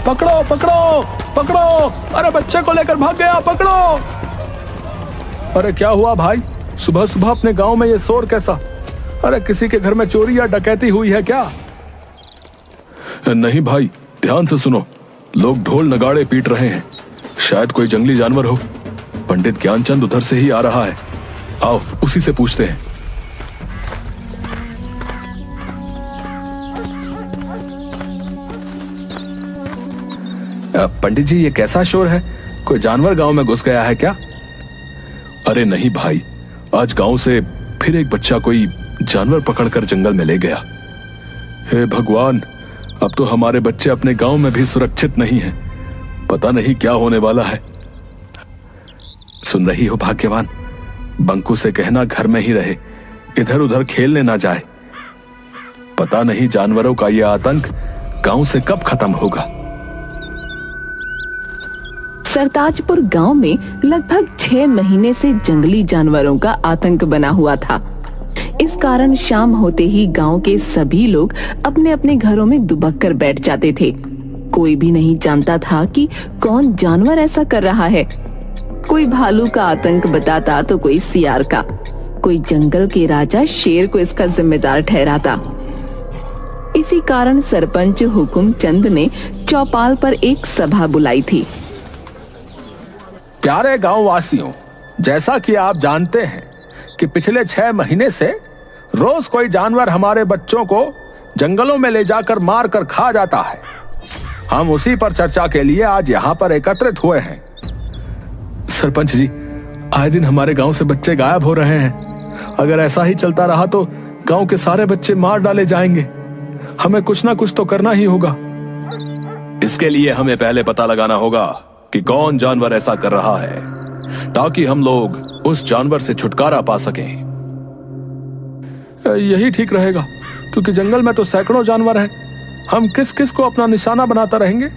पकड़ो पकड़ो पकड़ो, अरे बच्चे को लेकर भाग गया, पकड़ो। अरे क्या हुआ भाई, सुबह सुबह अपने गांव में ये शोर कैसा? अरे किसी के घर में चोरी या डकैती हुई है क्या? नहीं भाई, ध्यान से सुनो, लोग ढोल नगाड़े पीट रहे हैं, शायद कोई जंगली जानवर हो। पंडित ज्ञानचंद उधर से ही आ रहा है, आओ उसी से पूछते हैं। पंडित जी, ये कैसा शोर है? कोई जानवर गांव में घुस गया है क्या? अरे नहीं भाई, आज गांव से फिर एक बच्चा कोई जानवर पकड़कर जंगल में ले गया। हे भगवान, अब तो हमारे बच्चे अपने गांव में भी सुरक्षित नहीं हैं। पता नहीं क्या होने वाला है। सुन रही हो भाग्यवान, बंकू से कहना घर में ही रहे, इधर उधर खेलने ना जाए। पता नहीं जानवरों का यह आतंक गांव से कब खत्म होगा। सरताजपुर गांव में लगभग 6 महीने से जंगली जानवरों का आतंक बना हुआ था। इस कारण शाम होते ही गांव के सभी लोग अपने अपने घरों में दुबक कर बैठ जाते थे। कोई भी नहीं जानता था कि कौन जानवर ऐसा कर रहा है। कोई भालू का आतंक बताता तो कोई सियार का, कोई जंगल के राजा शेर को इसका जिम्मेदार ठहराता। इसी कारण सरपंच हुकुम चंद ने चौपाल पर एक सभा बुलाई थी। प्यारे गांव वासियों, जैसा कि आप जानते हैं कि पिछले 6 महीने से रोज कोई जानवर हमारे बच्चों को जंगलों में ले जाकर मार कर खा जाता है। हम उसी पर चर्चा के लिए आज यहाँ पर एकत्रित हुए हैं। सरपंच जी, आए दिन हमारे गांव से बच्चे गायब हो रहे हैं। अगर ऐसा ही चलता रहा तो गांव के सारे बच्चे मार डाले जाएंगे। हमें कुछ ना कुछ तो करना ही होगा। इसके लिए हमें पहले पता लगाना होगा कि कौन जानवर ऐसा कर रहा है, ताकि हम लोग उस जानवर से छुटकारा पा सकें। यही ठीक रहेगा, क्योंकि जंगल में तो सैकड़ों जानवर हैं। हम किस किस को अपना निशाना बनाता रहेंगे?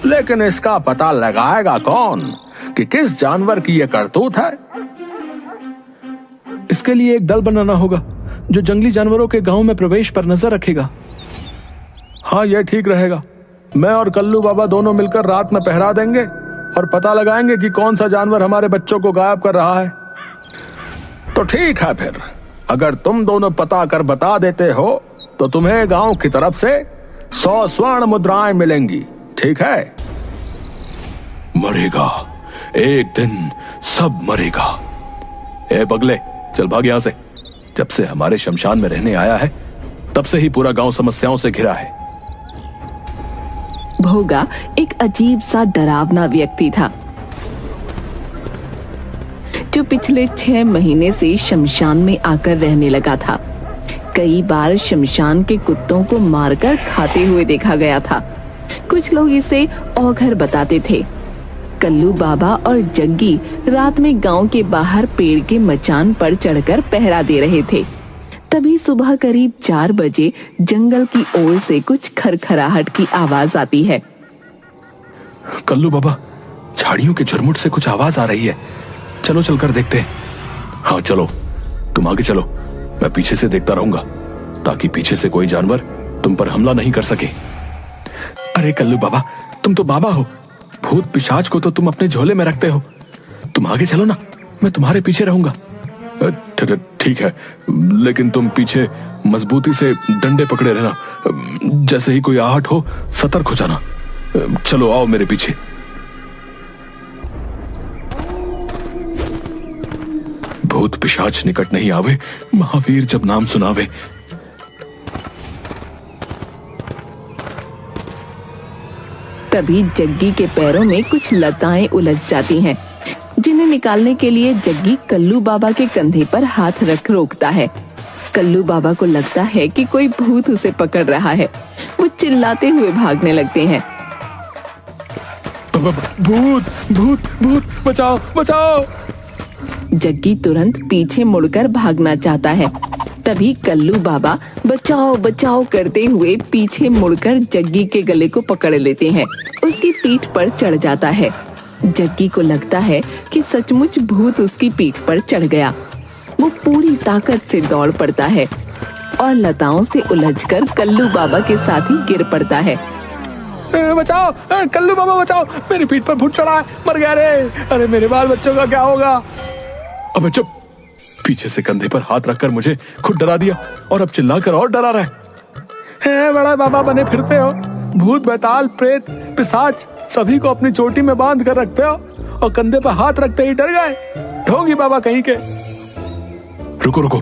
लेकिन इसका पता लगाएगा कौन कि किस जानवर की यह करतूत है? इसके लिए एक दल बनाना होगा जो जंगली जानवरों के गांव में प्रवेश पर नजर रखेगा। हाँ, यह ठीक रहेगा। मैं और कल्लू बाबा दोनों मिलकर रात में पहरा देंगे और पता लगाएंगे कि कौन सा जानवर हमारे बच्चों को गायब कर रहा है। तो ठीक है, फिर अगर तुम दोनों पता कर बता देते हो तो तुम्हें गांव की तरफ से 100 स्वर्ण मुद्राएं मिलेंगी, ठीक है? मरेगा, एक दिन सब मरेगा। ए बगले, चल भाग यहां से। जब से हमारे शमशान में रहने आया है, तब से ही पूरा गांव समस्याओं से घिरा है। भोगा एक अजीब सा डरावना व्यक्ति था, जो पिछले 6 महीने से शमशान में आकर रहने लगा था। कई बार शमशान के कुत्तों को मारकर खाते हुए देखा गया था। कुछ लोग इसे औघर बताते थे। कल्लू बाबा और जग्गी रात में गांव के बाहर पेड़ के मचान पर चढ़कर पहरा दे रहे थे। तभी सुबह करीब 4 बजे जंगल की ओर से कुछ खरखराहट की आवाज आती है। कल्लू बाबा, झाड़ियों के झुरमुट से कुछ आवाज आ रही है। चलो चलकर देखते हैं। हाँ चलो, तुम आगे चलो, मैं पीछे से देखता रहूंगा, ताकि पीछे से कोई जानवर तुम पर हमला नहीं कर सके। अरे कल्लू बाबा, तुम तो बाबा हो, भूत पिशाच को तो तुम अपने झोले में रखते हो। तुम आगे चलो ना, मैं तुम्हारे पीछे रहूंगा। ठीक है, लेकिन तुम पीछे मजबूती से डंडे पकड़े रहना। जैसे ही कोई आहट हो, सतर्क हो जाना। चलो आओ मेरे पीछे। भूत पिशाच निकट नहीं आवे, महावीर जब नाम सुनावे। तभी जग्गी के पैरों में कुछ लताएं उलझ जाती हैं, जिन्हें निकालने के लिए जग्गी कल्लू बाबा के कंधे पर हाथ रख रोकता है। कल्लू बाबा को लगता है कि कोई भूत उसे पकड़ रहा है। वो चिल्लाते हुए भागने लगते हैं। भूत भूत भूत, बचाओ बचाओ। जग्गी तुरंत पीछे मुड़कर भागना चाहता है। तभी कल्लू बाबा बचाओ बचाओ करते हुए पीछे मुड़कर जग्गी के गले को पकड़ लेते हैं। उसकी पीठ पर चढ़ जाता है। जग्गी को लगता है कि सचमुच भूत उसकी पीठ पर चढ़ गया। वो पूरी ताकत से दौड़ पड़ता है और लताओं से उलझकर कल्लू बाबा के साथ ही गिर पड़ता है। बचाओ, कल्लू बाबा बचाओ, मेरी पीठ पर भूत चढ़ा है, मर गया रे। अरे मेरे बाल बच्चों का क्या होगा? अबे चुप, पीछे से कंधे पर हाथ रखकर मुझे खुद डरा दिया और अब चिल्लाकर और डरा रहा है। बड़ा बाबा बने फिरते हो, भूत बैताल प्रेत पिशाच सभी को अपनी चोटी में बांध कर रखते हो और कंधे पर हाथ रखते ही डर गए। ढोंगी बाबा कहीं के। रुको रुको,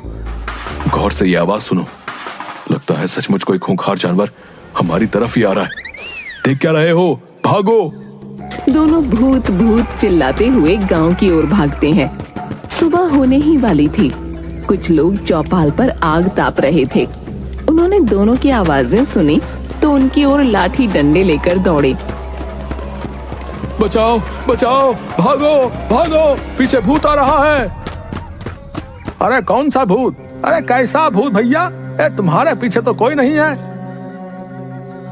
गौर से ये आवाज सुनो। लगता है सचमुच कोई खूंखार जानवर हमारी तरफ ही आ रहा है। देख क्या रहे हो, भागो। दोनों भूत भूत चिल्लाते हुए गांव की ओर भागते हैं। सुबह होने ही वाली थी। कुछ लोग चौपाल पर आग ताप रहे थे। उन्होंने दोनों की आवाजें सुनी तो उनकी ओर लाठी डंडे लेकर दौड़े। बचाओ बचाओ, भागो भागो, पीछे भूत आ रहा है। अरे कौन सा भूत? अरे कैसा भूत भैया? तुम्हारे पीछे तो कोई नहीं है।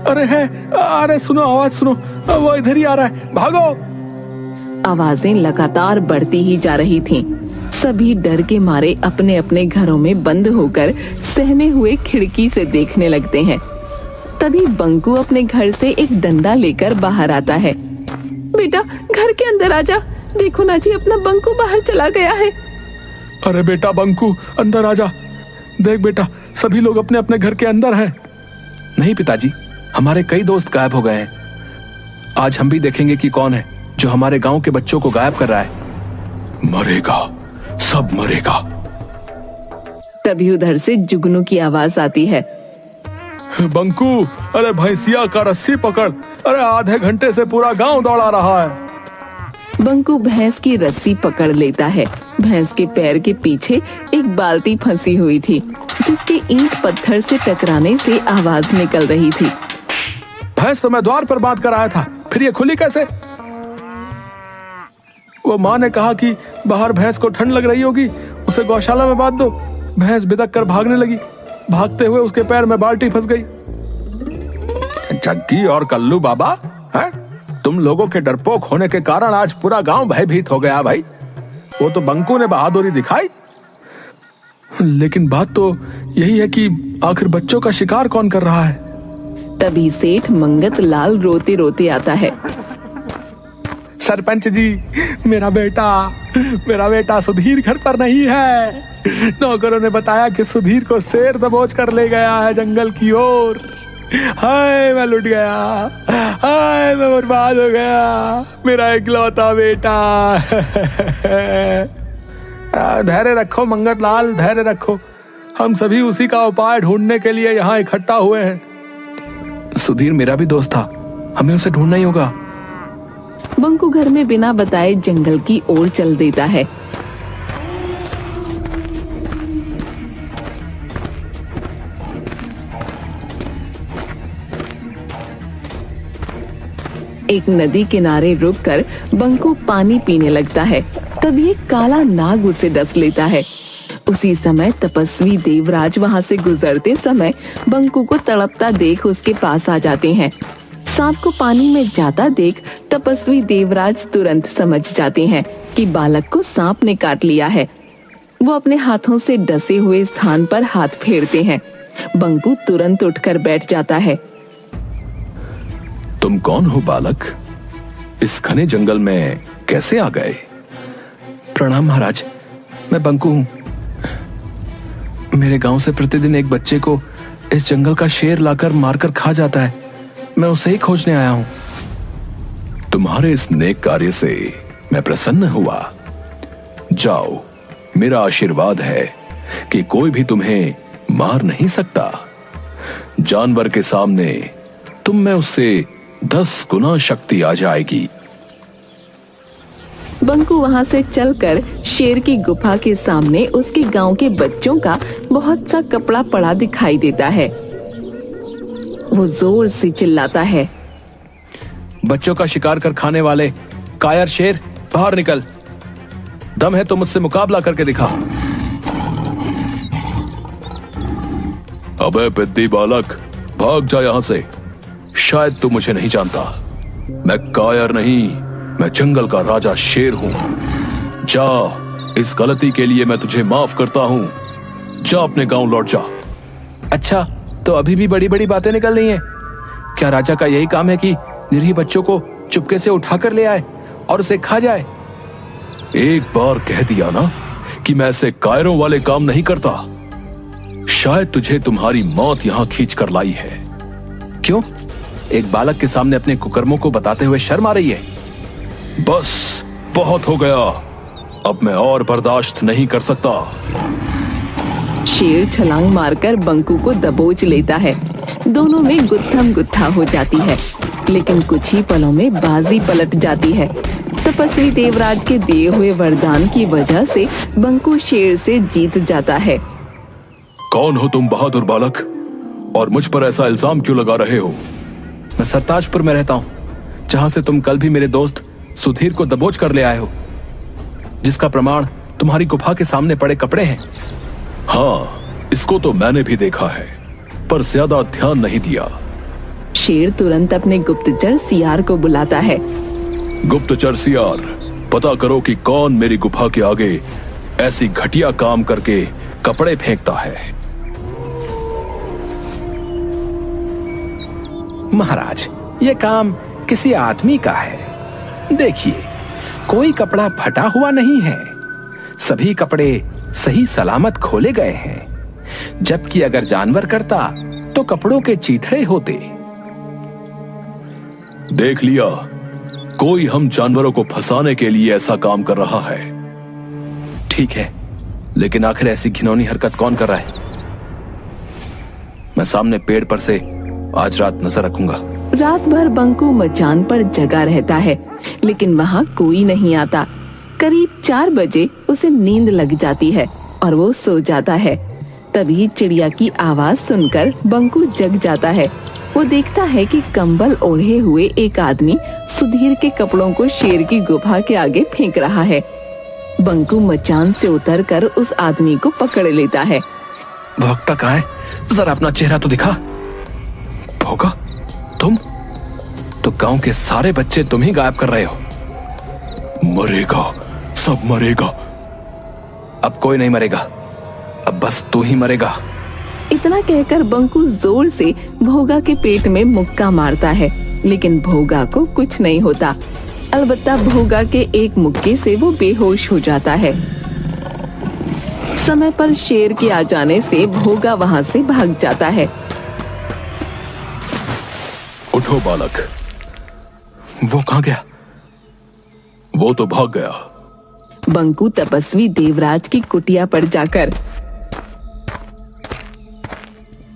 अरे है, अरे सुनो आवाज सुनो, वो इधर ही आ रहा है, भागो। आवाजें लगातार बढ़ती ही जा रही थीं। सभी डर के मारे अपने अपने घरों में बंद होकर सहमे हुए खिड़की से देखने लगते हैं। तभी बंकू अपने घर से एक डंडा लेकर बाहर आता है। बेटा घर के अंदर आजा, देखो ना जी अपना बंकू बाहर चला गया है। अरे बेटा बंकू अंदर आजा, देख बेटा सभी लोग अपने अपने घर के अंदर हैं। नहीं पिताजी, हमारे कई दोस्त गायब हो गए हैं। आज हम भी देखेंगे कि कौन है जो हमारे गांव के बच्चों को गायब कर रहा है। मरेगा, सब मरेगा। तभी उधर से जुगनू की आवाज आती है। बंकू, अरे भैंसिया का रस्सी पकड़, अरे आधे घंटे से पूरा गांव दौड़ा रहा है। बंकू भैंस की रस्सी पकड़ लेता है। भैंस के पैर के पीछे एक बाल्टी फंसी हुई थी, जिसके ईंट पत्थर से टकराने से आवाज निकल रही थी। भैंस तो मैं द्वार पर बांध कर आया था, फिर ये खुली कैसे? वो माँ ने कहा कि बाहर भैंस को ठंड लग रही होगी, उसे गौशाला में बांध दो। भैंस बिदक कर भागने लगी, भागते हुए उसके पैर में बाल्टी फंस गई। जग्गी और कल्लू बाबा, है? तुम लोगों के डरपोक होने के कारण आज पूरा गांव भयभीत हो गया भाई। वो तो बंकू ने बहादुरी दिखाई, लेकिन बात तो यही है कि आखिर बच्चों का शिकार कौन कर रहा है? तभी सेठ मंगत लाल रोते रोते आता है। सरपंच जी, मेरा बेटा सुधीर घर पर नहीं है। नौकरों ने बताया कि सुधीर को शेर दबोच कर ले गया है जंगल की ओर। हाय मैं लुट गया, हाय मैं बर्बाद हो गया, मेरा इकलौता बेटा। धैर्य रखो मंगत लाल, धैर्य रखो। हम सभी उसी का उपाय ढूंढने के लिए यहाँ इकट्ठा हुए हैं। सुधीर मेरा भी दोस्त था, हमें उसे ढूंढना ही होगा। बंकू घर में बिना बताए जंगल की ओर चल देता है। एक नदी किनारे रुककर बंकू पानी पीने लगता है। तभी एक काला नाग उसे डस लेता है। उसी समय तपस्वी देवराज वहां से गुजरते समय बंकू को तड़पता देख उसके पास आ जाते हैं। सांप को पानी में जाता देख तपस्वी देवराज तुरंत समझ जाते हैं कि बालक को सांप ने काट लिया है। वो अपने हाथों से डसे हुए स्थान पर हाथ फेरते हैं। बंकू तुरंत उठकर बैठ जाता है। तुम कौन हो बालक? इस घने जंगल में कैसे आ गए? प्रणाम महाराज, मैं बंकू हूँ। मेरे गांव से प्रतिदिन एक बच्चे को इस जंगल का शेर लाकर मारकर खा जाता है। मैं उसे ही खोजने आया हूँ। तुम्हारे इस नेक कार्य से मैं प्रसन्न हुआ। जाओ, मेरा आशीर्वाद है कि कोई भी तुम्हें मार नहीं सकता। जानवर के सामने तुम में उससे 10 गुना शक्ति आ जाएगी। बंकू वहां से चलकर शेर की गुफा के सामने उसके गांव के बच्चों का बहुत सा कपड़ा पड़ा दिखाई देता है। वो जोर से चिल्लाता है, बच्चों का शिकार कर खाने वाले कायर शेर, बाहर निकल। दम है तो मुझसे मुकाबला करके दिखा। अबे पिद्दी बालक, भाग जा यहां से। शायद तू मुझे नहीं जानता। मैं कायर नहीं, मैं जंगल का राजा शेर हूं। जा, इस गलती के लिए मैं तुझे माफ करता हूं। जा अपने गांव लौट जा। अच्छा, तो अभी भी बड़ी बड़ी बातें निकल रही हैं। क्या राजा का यही काम है कि निरीह बच्चों को चुपके से उठाकर ले आए और उसे खा जाए? एक बार कह दिया ना कि मैं ऐसे कायरों वाले काम नहीं करता। शायद तुझे तुम्हारी मौत यहां खींच कर लाई है। क्यों? एक बालक के सामने अपने कुकर्मों को बताते हुए शर्म आ रही है? बस बहुत हो गया, अब मैं और बर्दाश्त नहीं कर सकता। शेर छलांग मारकर बंकू को दबोच लेता है। दोनों में गुत्थम गुत्था हो जाती है, लेकिन कुछ ही पलों में बाजी पलट जाती है। तपस्वी देवराज के दिए हुए वरदान की वजह से बंकू शेर से जीत जाता है। कौन हो तुम बहादुर बालक, और मुझ पर ऐसा इल्जाम क्यों लगा रहे हो? मैं सरताजपुर में रहता हूँ, जहाँ से तुम कल भी मेरे दोस्त सुधीर को दबोच कर ले आए हो, जिसका प्रमाण तुम्हारी गुफा के सामने पड़े कपड़े हैं। हाँ, इसको तो मैंने भी देखा है, पर ज्यादा ध्यान नहीं दिया। शेर तुरंत अपने गुप्तचर सियार को बुलाता है। गुप्तचर सियार, पता करो कि कौन मेरी गुफा के आगे ऐसी घटिया काम करके कपड़े फेंकता है। महाराज, ये काम किसी आदमी का है। देखिए, कोई कपड़ा फटा हुआ नहीं है, सभी कपड़े सही सलामत खोले गए हैं। जबकि अगर जानवर करता तो कपड़ों के चीथड़े होते। देख लिया, कोई हम जानवरों को फंसाने के लिए ऐसा काम कर रहा है। ठीक है, लेकिन आखिर ऐसी घिनौनी हरकत कौन कर रहा है? मैं सामने पेड़ पर से आज रात नजर रखूंगा। रात भर बंकू मचान पर जगा रहता है, लेकिन वहाँ कोई नहीं आता। करीब 4 बजे उसे नींद लग जाती है और वो सो जाता है। तभी चिड़िया की आवाज सुनकर बंकू जग जाता है। वो देखता है कि कंबल ओढ़े हुए एक आदमी सुधीर के कपड़ों को शेर की गुफा के आगे फेंक रहा है। बंकू मचान से उतरकर उस आदमी को पकड़ लेता है। भौंकता कहाँ है? जरा अपना चेहरा तो दिखा। भोगा, तुम तो गांव के सारे बच्चे तुम ही गायब कर रहे हो। मरेगा, सब मरेगा। अब कोई नहीं मरेगा, अब बस तू ही मरेगा। इतना कहकर बंकू जोर से भोगा के पेट में मुक्का मारता है, लेकिन भोगा को कुछ नहीं होता। अलबत्ता भोगा के एक मुक्के से वो बेहोश हो जाता है। समय पर शेर के आ जाने से भोगा वहां से भाग जाता है। उठो बालक। वो कहाँ गया? वो तो भाग गया। बंकू तपस्वी देवराज की कुटिया पर जाकर,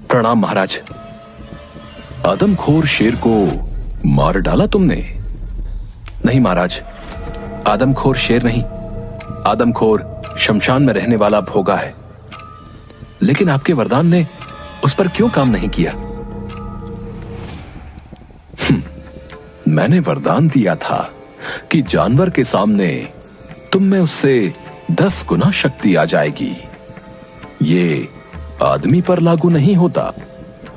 प्रणाम महाराज। आदमखोर शेर को मार डाला तुमने? नहीं महाराज, आदमखोर शेर नहीं, आदमखोर शमशान में रहने वाला भोगा है। लेकिन आपके वरदान ने उस पर क्यों काम नहीं किया? मैंने वरदान दिया था कि जानवर के सामने तुम में उससे 10 गुना शक्ति आ जाएगी। ये आदमी पर लागू नहीं होता।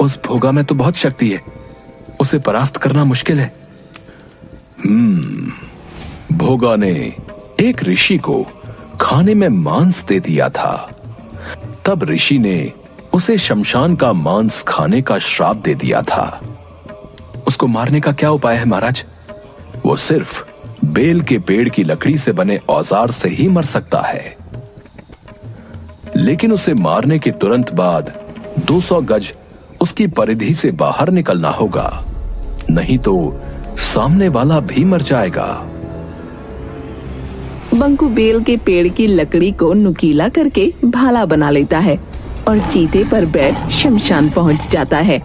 उस भोगा में तो बहुत शक्ति है, उसे परास्त करना मुश्किल है। भोगा ने एक ऋषि को खाने में मांस दे दिया था। तब ऋषि ने उसे शमशान का मांस खाने का श्राप दे दिया था। उसको मारने का क्या उपाय है महाराज? वो सिर्फ बेल के पेड़ की लकड़ी से बने औजार से ही मर सकता है। लेकिन उसे मारने के तुरंत बाद 200 गज उसकी परिधि से बाहर निकलना होगा, नहीं तो सामने वाला भी मर जाएगा। बंकू बेल के पेड़ की लकड़ी को नुकीला करके भाला बना लेता है और चीते पर बैठ शमशान पहुंच जाता है।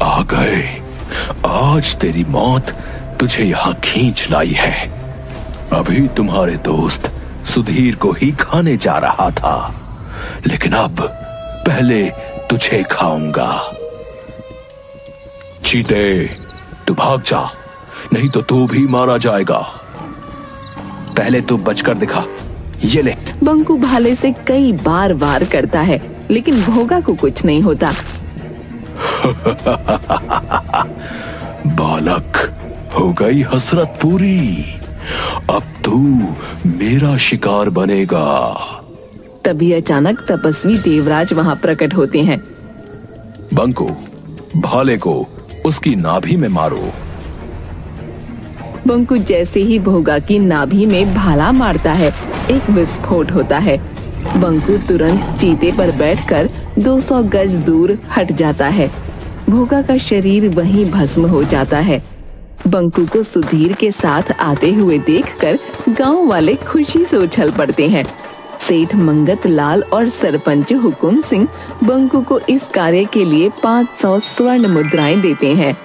आ गए, आज तेरी मौत तुझे यहां खींच लाई है। अभी तुम्हारे दोस्त सुधीर को ही खाने जा रहा था, लेकिन अब पहले तुझे खाऊंगा। चीते, तू भाग जा, नहीं तो तू भी मारा जाएगा। पहले तू बचकर दिखा, ये ले। बंकू भाले से कई बार वार करता है, लेकिन भोगा को कुछ नहीं होता। बालक, हो गई हसरत पूरी। अब तू मेरा शिकार बनेगा। तभी अचानक तपस्वी देवराज वहां प्रकट होते हैं। बंकू, भाले को उसकी नाभि में मारो। बंकू जैसे ही भोगा की नाभि में भाला मारता है, एक विस्फोट होता है। बंकू तुरंत चीते पर बैठकर 200 गज दूर हट जाता है। भोगा का शरीर वहीं भस्म हो जाता है। बंकू को सुधीर के साथ आते हुए देखकर गांव वाले खुशी से उछल पड़ते हैं। सेठ मंगत लाल और सरपंच हुकुम सिंह बंकू को इस कार्य के लिए 500 स्वर्ण मुद्राएं देते हैं।